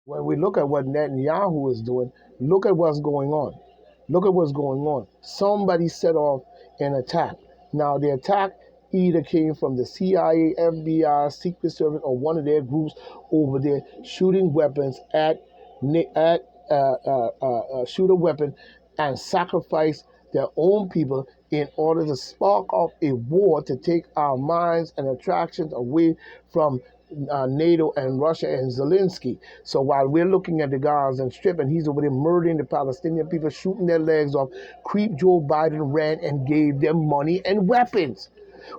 When we look at what Netanyahu is doing, look at what's going on. Look at what's going on. Somebody set off an attack. Now, the attack either came from the CIA, FBI, Secret Service, or one of their groups over there shooting weapons shoot a weapon and sacrifice their own people in order to spark off a war to take our minds and attractions away from NATO and Russia and Zelensky. So while we're looking at the Gaza Strip and he's over there murdering the Palestinian people, shooting their legs off, creep Joe Biden ran and gave them money and weapons.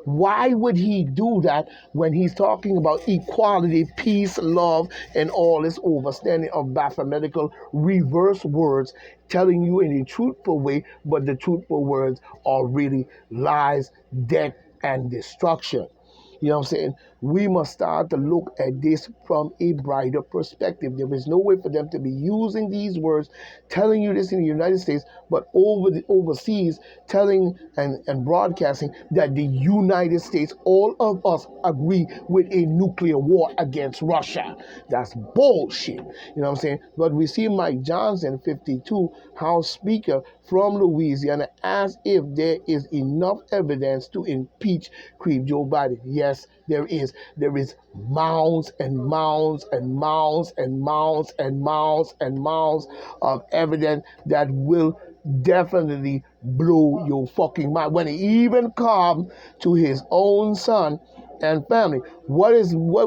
Why would he do that when he's talking about equality, peace, love, and all this overstanding of mathematical reverse words, telling you in a truthful way, but the truthful words are really lies, death, and destruction? You know what I'm saying? We must start to look at this from a brighter perspective. There is no way for them to be using these words, telling you this in the United States, but overseas, telling and broadcasting that the United States, all of us agree with a nuclear war against Russia. That's bullshit. You know what I'm saying? But we see Mike Johnson, 52, House Speaker from Louisiana, as if there is enough evidence to impeach Creep Joe Biden. Yes, there is. There is mounds and mounds and mounds and mounds and mounds and mounds of evidence that will definitely blow your fucking mind. When it even come to his own son and family, what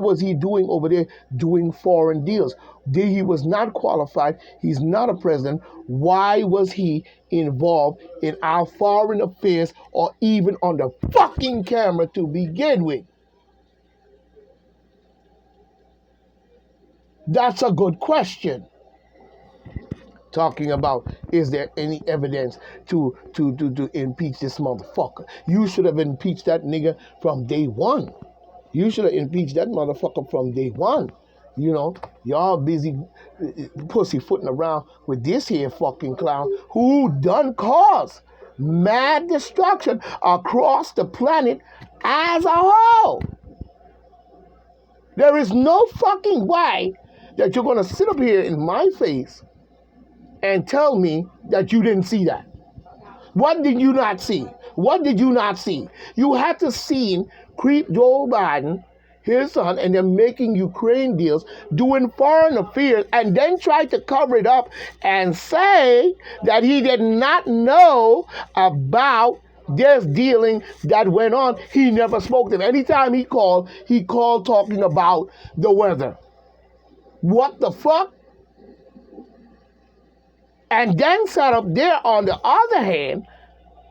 was he doing over there doing foreign deals? He was not qualified. He's not a president. Why was he involved in our foreign affairs or even on the fucking camera to begin with? That's a good question. Talking about, is there any evidence to impeach this motherfucker? You should have impeached that nigga from day one. You should have impeached that motherfucker from day one. You know, y'all busy pussyfooting around with this here fucking clown who done caused mad destruction across the planet as a whole. There is no fucking way that you're going to sit up here in my face and tell me that you didn't see that. What did you not see? What did you not see? You had to see Creep Joe Biden, his son, and they're making Ukraine deals, doing foreign affairs, and then try to cover it up and say that he did not know about this dealing that went on. He never spoke to them. Anytime he called talking about the weather. What the fuck? And then sat up there on the other hand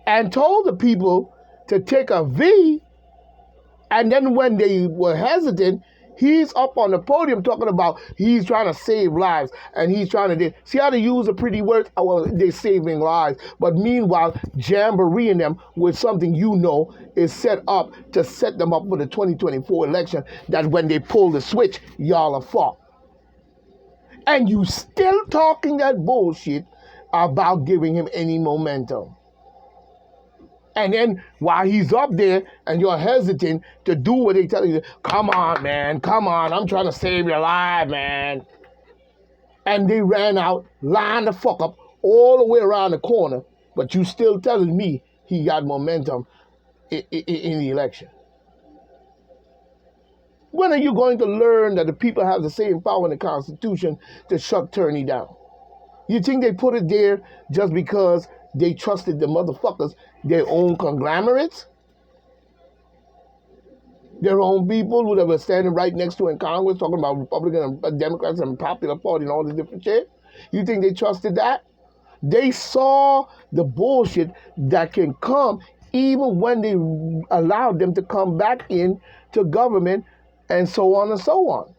and told the people to take a V, and then when they were hesitant, he's up on the podium talking about he's trying to save lives and he's trying to see how to use a pretty word. Well, they're saving lives, but meanwhile, jamboreeing them with something is set up to set them up for the 2024 election. That when they pull the switch, y'all are fucked. And you still talking that bullshit about giving him any momentum. And then while he's up there and you're hesitant to do what they tell you, come on, man, come on, I'm trying to save your life, man. And they ran out, lined the fuck up all the way around the corner, but you still telling me he got momentum in the election. When are you going to learn that the people have the same power in the Constitution to shut Turney down? You think they put it there just because they trusted the motherfuckers, their own conglomerates? Their own people who they were standing right next to in Congress talking about Republicans and Democrats and Popular Party and all this different shit? You think they trusted that? They saw the bullshit that can come even when they allowed them to come back in to government and so on and so on.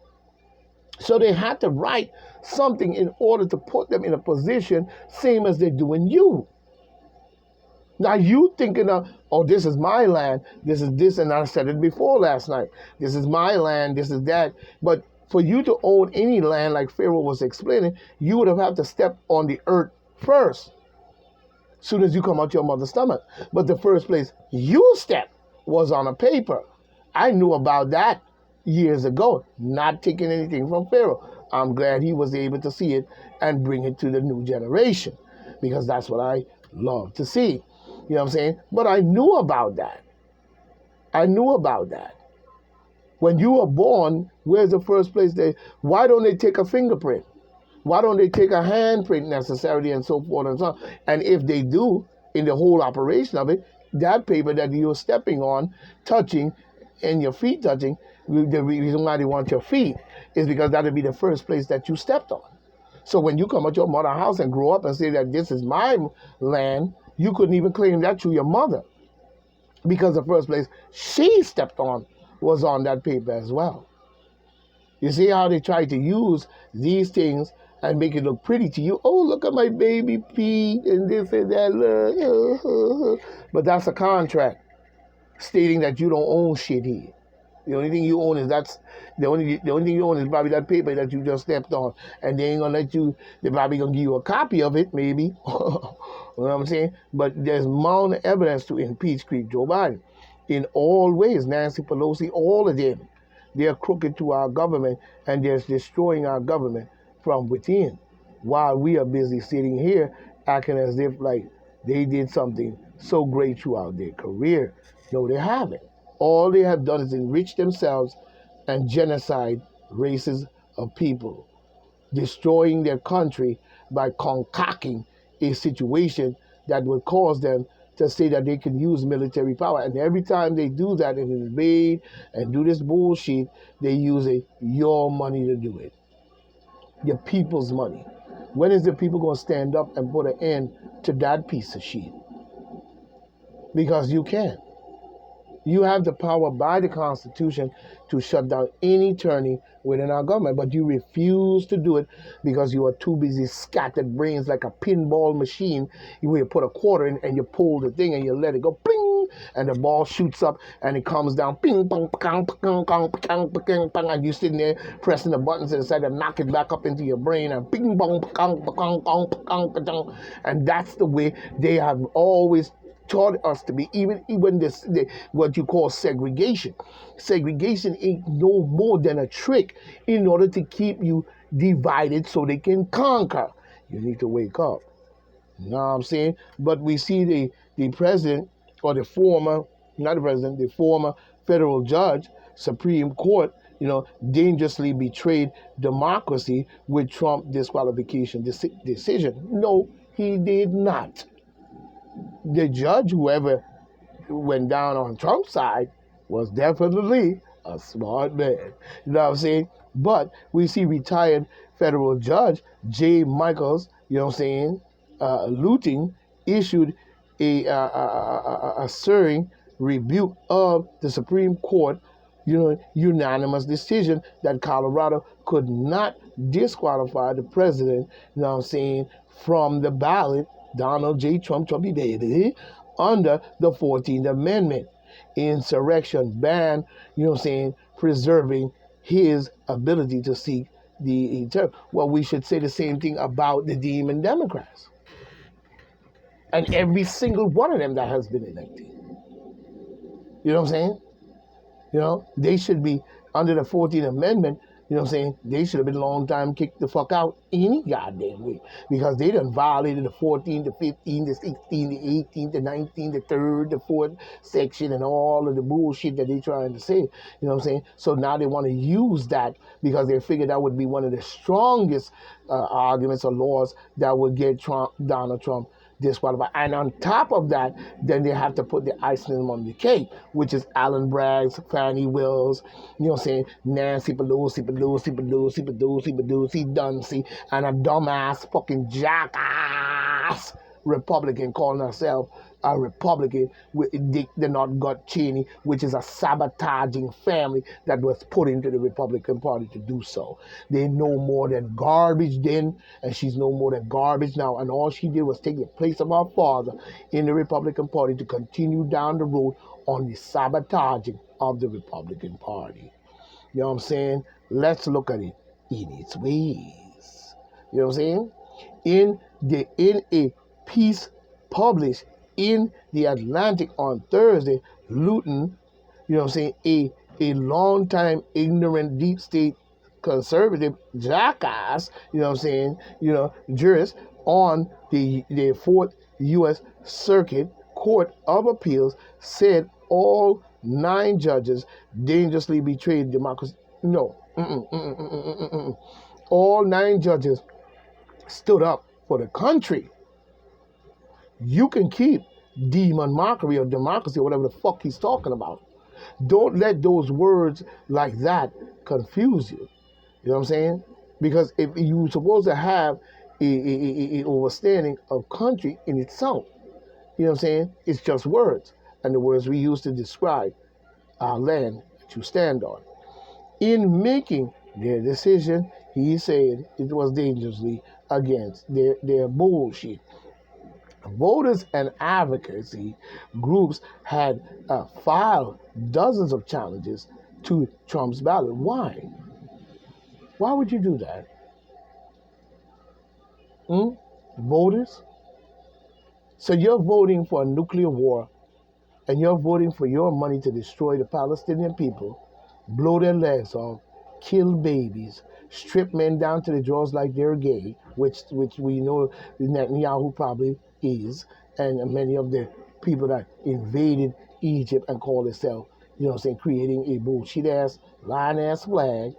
So they had to write something in order to put them in a position same as they're doing you. Now you thinking of, oh, this is my land, this is this, and I said it before last night. This is my land, this is that. But for you to own any land, like Pharaoh was explaining, you would have had to step on the earth first, as soon as you come out your mother's stomach. But the first place you stepped was on a paper. I knew about that years ago, not taking anything from Pharaoh. I'm glad he was able to see it and bring it to the new generation, because that's what I love to see. You know what I'm saying? But I knew about that. I knew about that. When you were born, where's the first place why don't they take a fingerprint? Why don't they take a handprint necessarily, and so forth and so on? And if they do, in the whole operation of it, that paper that you're stepping on, touching, and your feet touching, the reason why they want your feet is because that'll be the first place that you stepped on. So when you come at your mother's house and grow up and say that this is my land, you couldn't even claim that to your mother, because the first place she stepped on was on that paper as well. You see how they try to use these things and make it look pretty to you. Oh, look at my baby feet and this and that. But that's a contract stating that you don't own shit here. The only thing you own is the only thing you own is probably that paper that you just stepped on, and they ain't gonna let you. They're probably gonna give you a copy of it, maybe. You know what I'm saying? But there's mounting evidence to impeach Joe Biden in all ways. Nancy Pelosi, all of them, they're crooked to our government, and they're destroying our government from within, while we are busy sitting here acting as if like they did something so great throughout their career. No, they haven't. All they have done is enrich themselves and genocide races of people, destroying their country by concocting a situation that would cause them to say that they can use military power. And every time they do that and invade and do this bullshit, they use your money to do it. Your people's money. When is the people going to stand up and put an end to that piece of shit? Because you can. You have the power by the Constitution to shut down any tyranny within our government, but you refuse to do it because you are too busy scattered brains like a pinball machine. You put a quarter in and you pull the thing and you let it go, ping, and the ball shoots up and it comes down, ping, pong, pong, pong, pong, pong, pong, pong, and you're sitting there pressing the buttons and decide to knock it back up into your brain, and ping, pong, pong, pong, pong, pong, pong, and that's the way they have always taught us to be, even what you call segregation. Segregation ain't no more than a trick in order to keep you divided so they can conquer. You need to wake up. You know what I'm saying? But we see the president, or the former, not the president, the former federal judge, Supreme Court, dangerously betrayed democracy with Trump disqualification decision. No, he did not. The judge, whoever went down on Trump's side, was definitely a smart man. You know what I'm saying? But we see retired federal judge Jay Michaels, Luting, issued a stirring rebuke of the Supreme Court, unanimous decision that Colorado could not disqualify the president, from the ballot, Donald J. Trump, Trumpy Baby, under the 14th Amendment. Insurrection ban, preserving his ability to seek the eternal. Well, we should say the same thing about the demon Democrats. And every single one of them that has been elected. You know what I'm saying? They should be under the 14th Amendment. They should have been a long time kicked the fuck out any goddamn way, because they done violated the 14th, the 15th, the 16th, the 18th, the 19th, the 3rd, the 4th section, and all of the bullshit that they trying to say. So now they want to use that because they figure that would be one of the strongest arguments or laws that would get Donald Trump disqualified. And on top of that, then they have to put the icing on the cake, which is Alan Bragg's, Fannie Wills, Nancy Pelosi, Duncy, and a dumbass fucking jackass Republican calling herself a Republican with Dick the Not Gut Cheney, which is a sabotaging family that was put into the Republican Party to do so. They no more than garbage then, and she's no more than garbage now. And all she did was take the place of her father in the Republican Party to continue down the road on the sabotaging of the Republican Party. You know what I'm saying? Let's look at it in its ways. You know what I'm saying? In a piece published in the Atlantic on Thursday, Luton, a long-time ignorant deep state conservative jackass, jurist on the Fourth U.S. Circuit Court of Appeals said all 9 judges dangerously betrayed democracy. No. All 9 judges stood up for the country. You can keep demon mockery or democracy or whatever the fuck he's talking about. Don't let those words like that confuse you. You know what I'm saying? Because if you're supposed to have a understanding of country in itself, you know what I'm saying? It's just words. And the words we use to describe our land that you stand on. In making their decision, he said it was dangerously against their bullshit. Voters and advocacy groups had filed dozens of challenges to Trump's ballot. Why? Why would you do that? Voters? So you're voting for a nuclear war, and you're voting for your money to destroy the Palestinian people, blow their legs off, kill babies, strip men down to the drawers like they're gay, which we know Netanyahu probably is, and many of the people that invaded Egypt and call themselves, creating a bullshit-ass, lying-ass flag,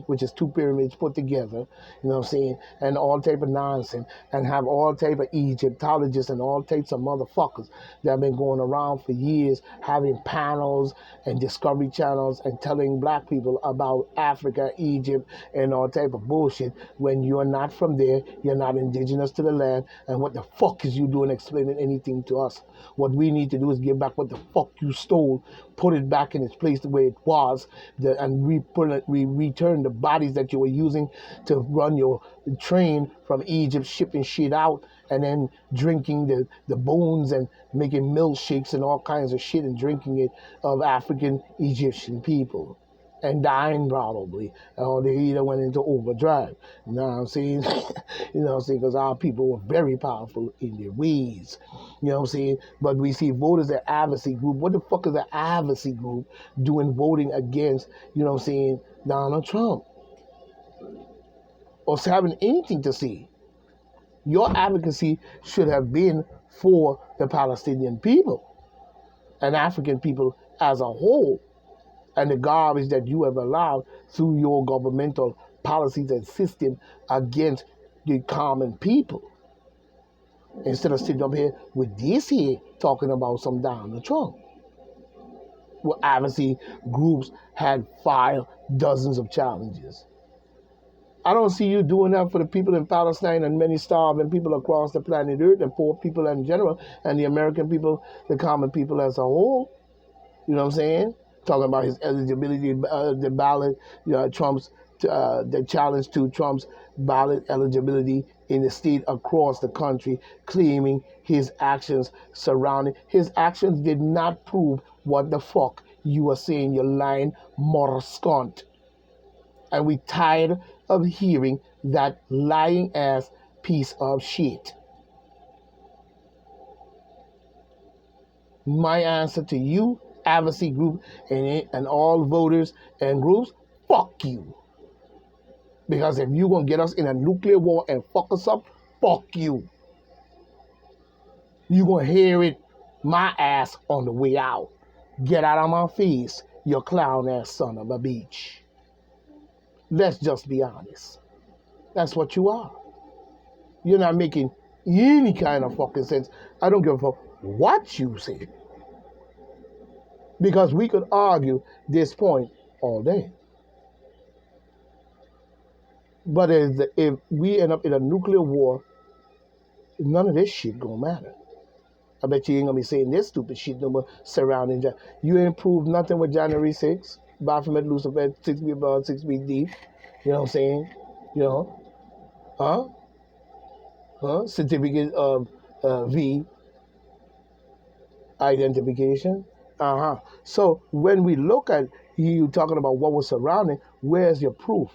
which is 2 pyramids put together, and all type of nonsense, and have all type of Egyptologists and all types of motherfuckers that have been going around for years having panels and Discovery channels and telling black people about Africa, Egypt, and all type of bullshit when you're not from there, you're not indigenous to the land, and what the fuck is you doing explaining anything to us? What we need to do is give back what the fuck you stole, put it back in its place the way it was, and return the bodies that you were using to run your train from Egypt, shipping shit out, and then drinking the bones and making milkshakes and all kinds of shit and drinking it of African Egyptian people. And dying probably, or they either went into overdrive. You know what I'm saying? Because our people were very powerful in their ways. You know what I'm saying? But we see voters at advocacy group. What the fuck is an advocacy group doing voting against, Donald Trump? Or having anything to say? Your advocacy should have been for the Palestinian people and African people as a whole, and the garbage that you have allowed through your governmental policies and system against the common people. Instead of sitting up here with this here talking about some Donald Trump. Well, obviously, groups had filed dozens of challenges. I don't see you doing that for the people in Palestine and many starving people across the planet Earth and poor people in general and the American people, the common people as a whole. You know what I'm saying? Talking about his eligibility, the ballot, Trump's, the challenge to Trump's ballot eligibility in the state across the country, claiming his actions did not prove what the fuck you were saying. You're lying, morascont. And we tired of hearing that lying ass piece of shit. My answer to you, advocacy group, and all voters and groups, fuck you. Because if you're going to get us in a nuclear war and fuck us up, fuck you. You're going to hear it, my ass, on the way out. Get out of my face, you clown ass son of a bitch. Let's just be honest. That's what you are. You're not making any kind of fucking sense. I don't give a fuck what you say. Because we could argue this point all day. But if we end up in a nuclear war, none of this shit gonna matter. I bet you ain't gonna be saying this stupid shit no more surrounding. You ain't proved nothing with January 6th. Baphomet, Lucifer, 6 feet above, 6 feet deep. You know what I'm saying? Certificate of V identification. So when we look at you talking about what was surrounding, where's your proof?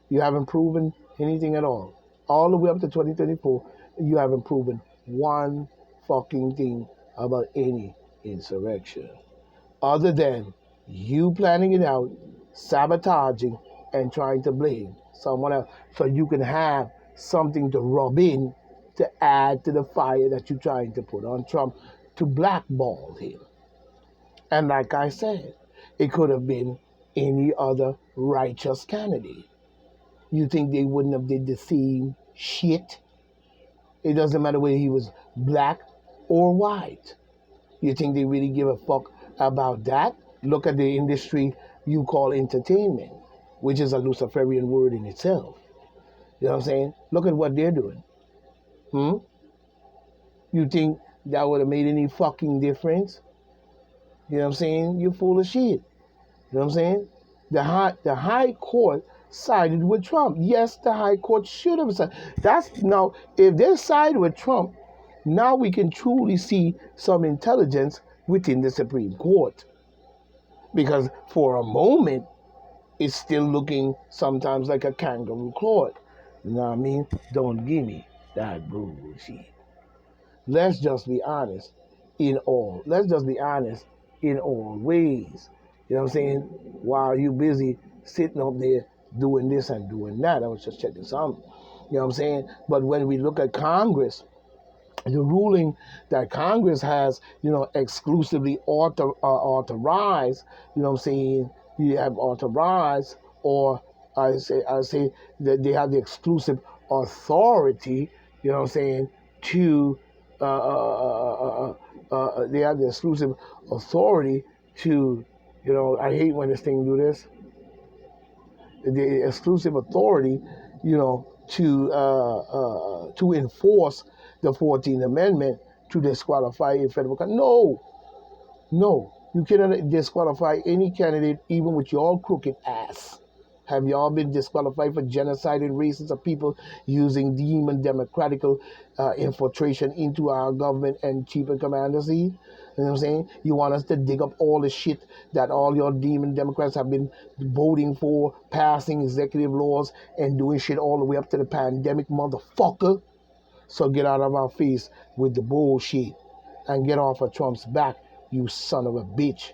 You haven't proven anything at all. All the way up to 2024, you haven't proven one fucking thing about any insurrection. Other than you planning it out, sabotaging, and trying to blame someone else so you can have something to rub in to add to the fire that you're trying to put on Trump to blackball him. And like I said, it could have been any other righteous candidate. You think they wouldn't have did the same shit? It doesn't matter whether he was black or white. You think they really give a fuck about that? Look at the industry you call entertainment, which is a Luciferian word in itself. You know what I'm saying? Look at what they're doing. You think that would have made any fucking difference? You know what I'm saying? You're full of shit. You know what I'm saying? The high court sided with Trump. Yes, the high court should have sided. That's now, if they side with Trump, now we can truly see some intelligence within the Supreme Court. Because for a moment, it's still looking sometimes like a kangaroo court. You know what I mean? Don't give me that bullshit. Let's just be honest in all. Let's just be honest in all ways. You know what I'm saying? While you busy sitting up there doing this and doing that. I was just checking something. You know what I'm saying? But when we look at Congress, the ruling that Congress has, exclusively authorized, you know what I'm saying? You have authorized, or I say that they have the exclusive authority, you know what I'm saying, to they have the exclusive authority to, I hate when this thing do this. The exclusive authority, to enforce the 14th Amendment to disqualify a federal candidate. No, you cannot disqualify any candidate, even with your crooked ass. Have y'all been disqualified for genocide and races of people using demon democratical infiltration into our government and chief and commander-in-chief? You know what I'm saying? You want us to dig up all the shit that all your demon Democrats have been voting for, passing executive laws and doing shit all the way up to the pandemic, motherfucker. So get out of our face with the bullshit and get off of Trump's back, you son of a bitch.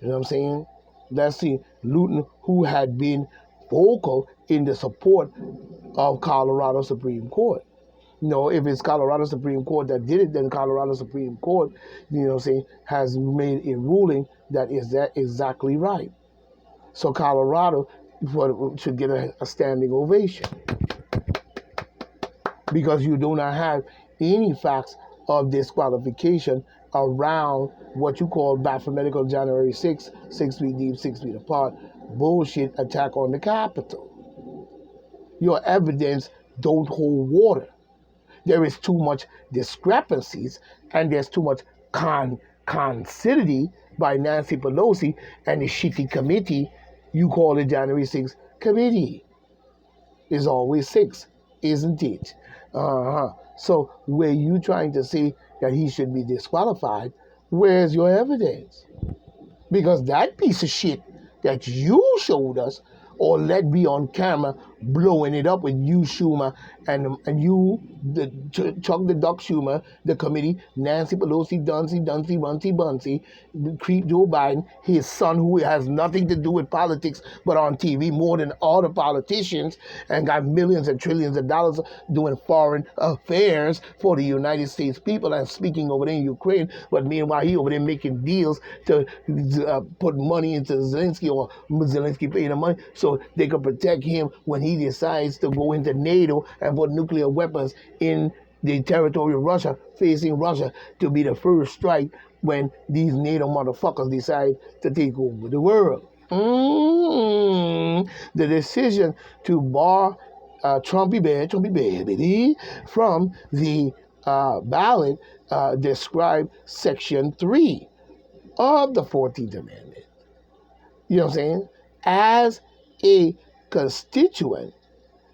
You know what I'm saying? Let's see, Luton, who had been vocal in the support of Colorado Supreme Court. If it's Colorado Supreme Court that did it, then Colorado Supreme Court, has made a ruling that is that exactly right. So Colorado should get a standing ovation. Because you do not have any facts of disqualification around what you call Baphomet January 6, 6 feet deep, 6 feet apart, bullshit attack on the Capitol. Your evidence don't hold water. There is too much discrepancies and there's too much concidity by Nancy Pelosi and the shitty committee you call the January 6th committee. It's always 6, isn't it? So were you trying to say that he should be disqualified? Where's your evidence? Because that piece of shit that you showed us or let be on camera blowing it up with you, Schumer, and you, Chuck the Duck Schumer, the committee, Nancy Pelosi, Bunsey, Creep Joe Biden, his son who has nothing to do with politics but on TV more than all the politicians and got millions and trillions of dollars doing foreign affairs for the United States people and speaking over there in Ukraine, but meanwhile he over there making deals to put money into Zelensky or Zelensky paying the money so they could protect him when he decides to go into NATO and put nuclear weapons in the territory of Russia, facing Russia to be the first strike when these NATO motherfuckers decide to take over the world. The decision to bar Trumpy Bear, baby, from the ballot described Section 3 of the 14th Amendment. You know what I'm saying? As a constituent,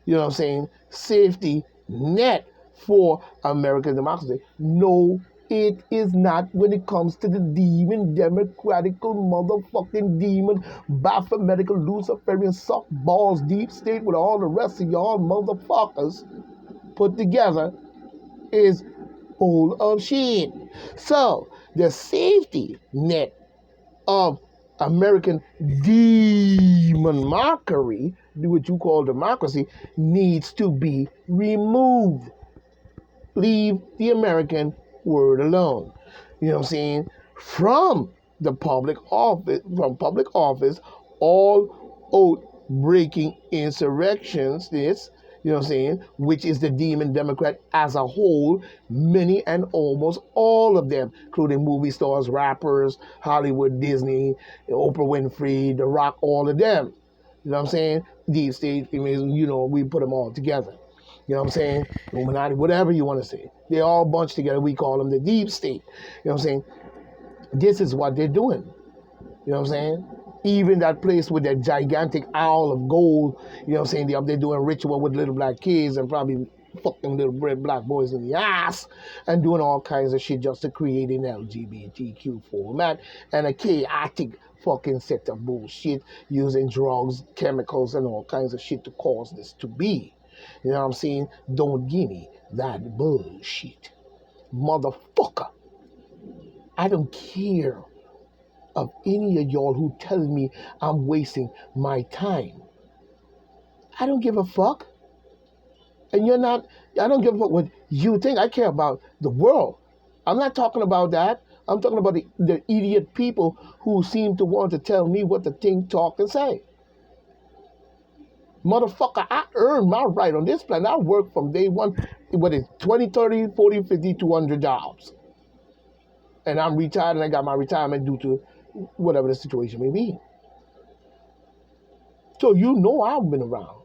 you know what I'm saying, safety net for American democracy. No, it is not when it comes to the demon, democratical, motherfucking demon, Baphometical, Luciferian, suck balls, deep state with all the rest of y'all motherfuckers put together is full of shit. So, the safety net of American demon mockery, what you call democracy, needs to be removed. Leave the American word alone. You know what I'm saying? From public office, all oath breaking insurrectionists, you know what I'm saying, which is the demon Democrat as a whole, many and almost all of them, including movie stars, rappers, Hollywood, Disney, Oprah Winfrey, The Rock, all of them. You know what I'm saying? Deep state, you know, we put them all together. You know what I'm saying? Illuminati, whatever you want to say. They're all bunched together. We call them the deep state. You know what I'm saying? This is what they're doing. You know what I'm saying? Even that place with that gigantic owl of gold, you know what I'm saying? They're up there doing ritual with little black kids and probably fucking little red black boys in the ass and doing all kinds of shit just to create an LGBTQ format and a chaotic fucking set of bullshit using drugs, chemicals, and all kinds of shit to cause this to be. You know what I'm saying? Don't give me that bullshit. Motherfucker. I don't care of any of y'all who tell me I'm wasting my time. I don't give a fuck. And you're not, I don't give a fuck what you think. I care about the world. I'm not talking about that. I'm talking about the idiot people who seem to want to tell me what to think, talk, and say. Motherfucker, I earned my right on this planet. I worked from day one, what is 20, 30, 40, 50, 200 jobs. And I'm retired and I got my retirement due to whatever the situation may be. So you know I've been around.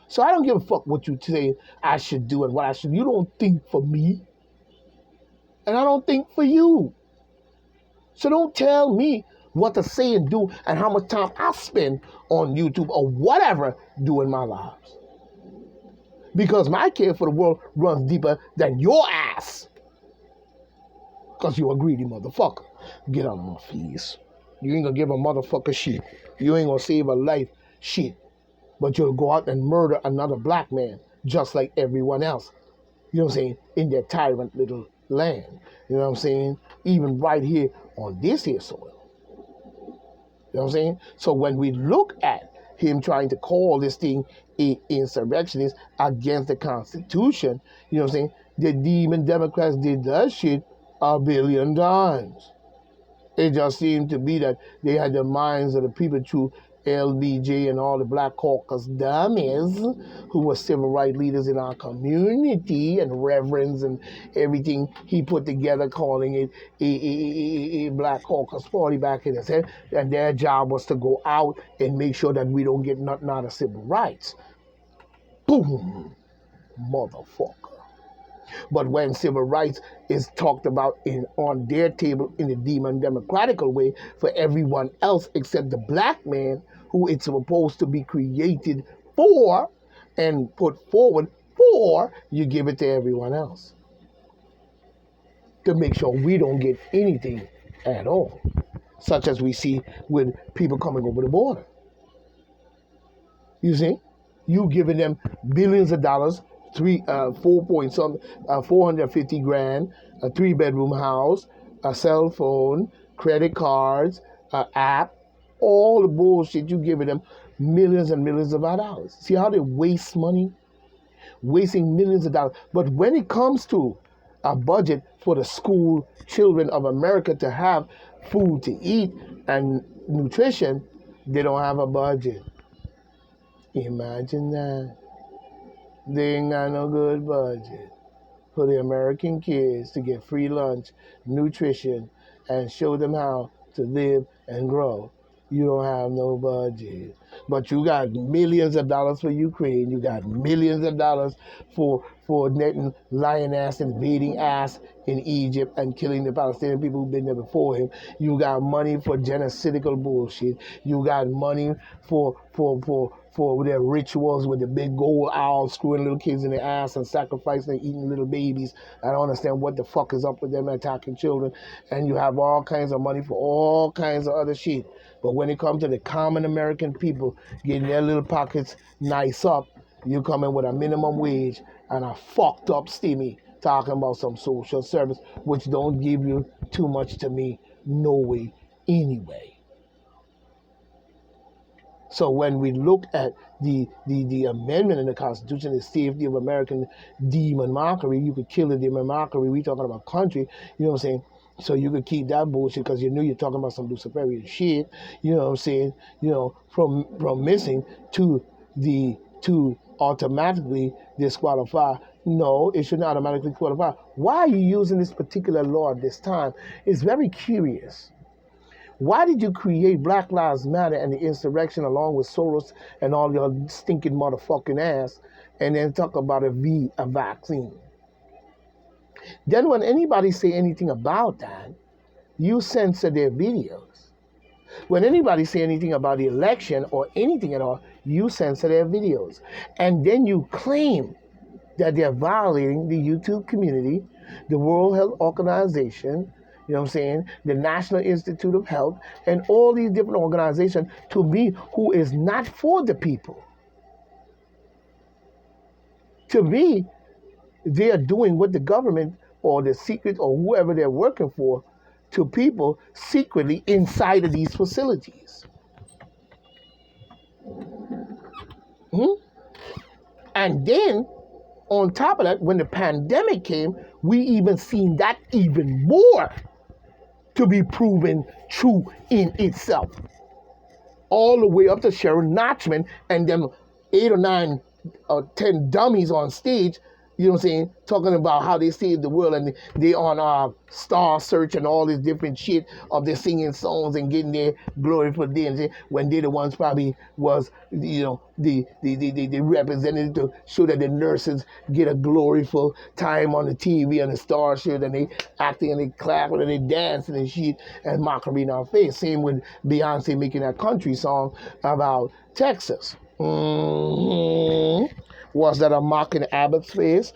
So I don't give a fuck what you say I should do and what I should. You don't think for me. And I don't think for you. So don't tell me what to say and do and how much time I spend on YouTube or whatever doing my lives. Because my care for the world runs deeper than your ass. Because you're a greedy motherfucker. Get out of my face. You ain't gonna give a motherfucker shit. You ain't gonna save a life shit. But you'll go out and murder another black man just like everyone else. You know what I'm saying? In their tyrant little land. You know what I'm saying? Even right here on this here soil. You know what I'm saying? So when we look at him trying to call this thing an insurrectionist against the Constitution, you know what I'm saying? The demon Democrats did that shit a billion times. It just seemed to be that they had the minds of the people through LBJ and all the Black Caucus dummies who were civil rights leaders in our community and reverends and everything he put together, calling it a Black Caucus party back in his head. And their job was to go out and make sure that we don't get nothing out of civil rights. Boom, motherfucker. But when civil rights is talked about on their table in the demon democratical way for everyone else except the black man who it's supposed to be created for and put forward for, you give it to everyone else to make sure we don't get anything at all, such as we see with people coming over the border. You see? You giving them billions of dollars, 450 grand, a 3-bedroom house, a cell phone, credit cards, an app, all the bullshit you giving them millions and millions of dollars. See how they waste money? Wasting millions of dollars. But when it comes to a budget for the school children of America to have food to eat and nutrition, they don't have a budget. Imagine that. They ain't got no good budget for the American kids to get free lunch, nutrition, and show them how to live and grow. You don't have no budget. But you got millions of dollars for Ukraine. You got millions of dollars for netting lion ass invading ass in Egypt and killing the Palestinian people who've been there before him. You got money for genocidal bullshit. You got money for their rituals with the big gold owl screwing little kids in the ass and sacrificing and eating little babies. I don't understand what the fuck is up with them attacking children. And you have all kinds of money for all kinds of other shit. But when it comes to the common American people getting their little pockets nice up, you come in with a minimum wage and a fucked up stimmy talking about some social service, which don't give you too much to me, no way, anyway. So when we look at the amendment in the Constitution, the safety of American demon mockery, you could kill the demon mockery. We talking about country, you know what I'm saying? So you could keep that bullshit because you knew you're talking about some Luciferian shit, you know what I'm saying? You know, from missing to automatically disqualify. No, it should not automatically qualify. Why are you using this particular law at this time? It's very curious. Why did you create Black Lives Matter and the insurrection along with Soros and all your stinking motherfucking ass and then talk about a vaccine? Then when anybody say anything about that, you censor their videos. When anybody say anything about the election or anything at all, you censor their videos. And then you claim that they're violating the YouTube community, the World Health Organization, you know what I'm saying, the National Institute of Health, and all these different organizations, to me, who is not for the people. To me, they are doing what the government or the secret or whoever they're working for to people secretly inside of these facilities. And then, on top of that, when the pandemic came, we even seen that even more to be proven true in itself. All the way up to Sharon Notchman and them 8 or 9 or 10 dummies on stage, you know what I'm saying, talking about how they saved the world, and they on Star Search and all this different shit of they singing songs and getting their glory for them, when they the ones probably was, you know, the representative to show that the nurses get a gloriful time on the TV and the Star Search, and they acting and they clapping and they dancing and shit and mockery in our face. Same with Beyonce making that country song about Texas. Was that a mocking Abbott's face?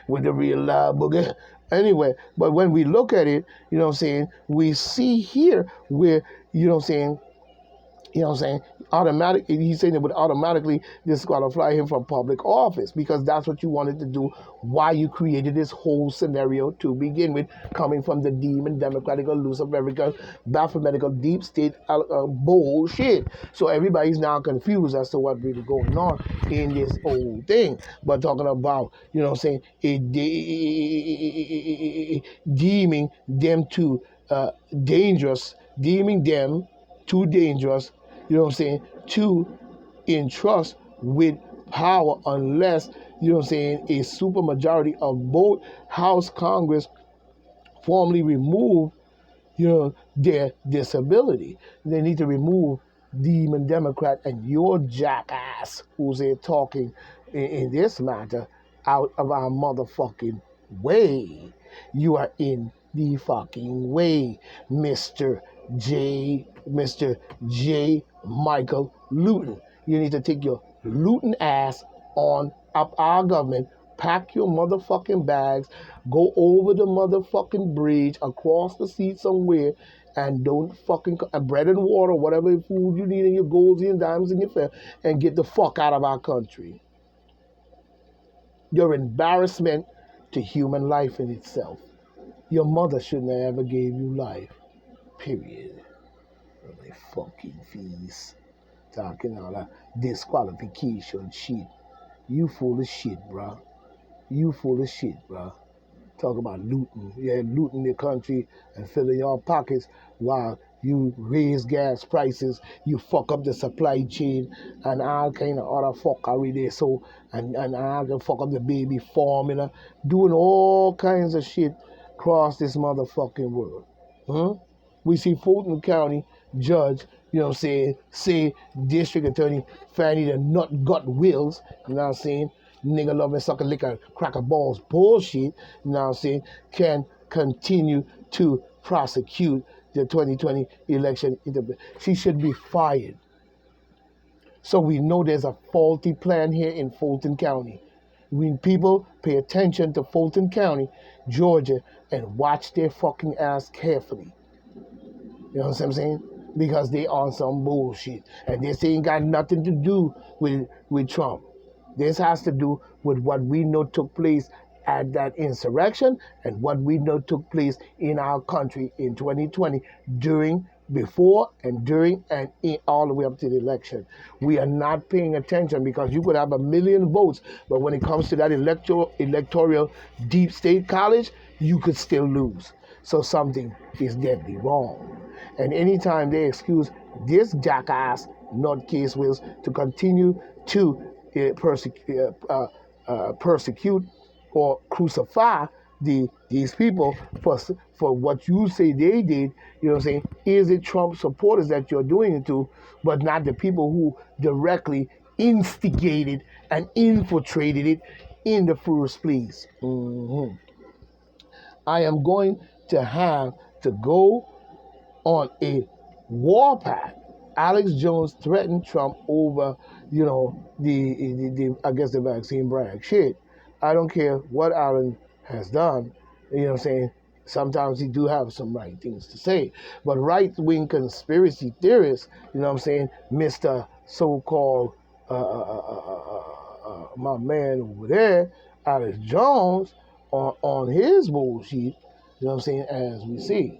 With the real loud boogie. Anyway, but when we look at it, you know what I'm saying, we see here where, you know what I'm saying, automatically, he's saying it would automatically disqualify him from public office because that's what you wanted to do, why you created this whole scenario to begin with, coming from the demon, democratic, Luciferian, Baphometical, deep state bullshit. So everybody's now confused as to what's really going on in this whole thing. But talking about, you know what I'm saying, deeming them too dangerous, deeming them too dangerous, you know what I'm saying, to entrust with power unless, you know what I'm saying, a supermajority of both House Congress formally remove, you know, their disability. They need to remove Demon Democrat and your jackass who's there talking in this matter out of our motherfucking way. You are in the fucking way, Mr. J. Michael Luton. You need to take your Luton ass on up our government, pack your motherfucking bags, go over the motherfucking bridge, across the sea somewhere, and don't fucking, bread and water, whatever food you need in your golds and diamonds in your fair, and get the fuck out of our country. Your embarrassment to human life in itself. Your mother shouldn't have ever gave you life. Period. My fucking face. Talking all that disqualification shit. You full of shit, bruh. You full of shit, bruh. Talk about looting. Yeah, looting the country and filling your pockets while you raise gas prices, you fuck up the supply chain and all kind of other fuckery there. So, and all can fuck up the baby formula, doing all kinds of shit across this motherfucking world. We see Fulton County judge, you know what I'm saying, say District Attorney Fannie the Nut Gut Wills, you know what I'm saying, nigga loving sucker liquor cracker balls bullshit, you know what I'm saying, can continue to prosecute the 2020 election. She should be fired. So we know there's a faulty plan here in Fulton County. When people pay attention to Fulton County, Georgia, and watch their fucking ass carefully. You know what I'm saying? Because they on some bullshit. And this ain't got nothing to do with Trump. This has to do with what we know took place at that insurrection and what we know took place in our country in 2020 during before and during and all the way up to the election. We are not paying attention because you could have 1,000,000 votes, but when it comes to that electoral deep state college, you could still lose. So something is deadly wrong. And anytime they excuse this jackass nutcase Wills to continue to persecute or crucify these people for what you say they did, you know what I'm saying? Is it Trump supporters that you're doing it to, but not the people who directly instigated and infiltrated it in the first place? I am going to have to go on a warpath. Alex Jones threatened Trump over, the I guess the vaccine brag. Shit, I don't care what Alan has done. You know what I'm saying? Sometimes he do have some right things to say. But right-wing conspiracy theorists, you know what I'm saying, Mr. So-called my man over there, Alex Jones, on his bullshit, you know what I'm saying, as we see.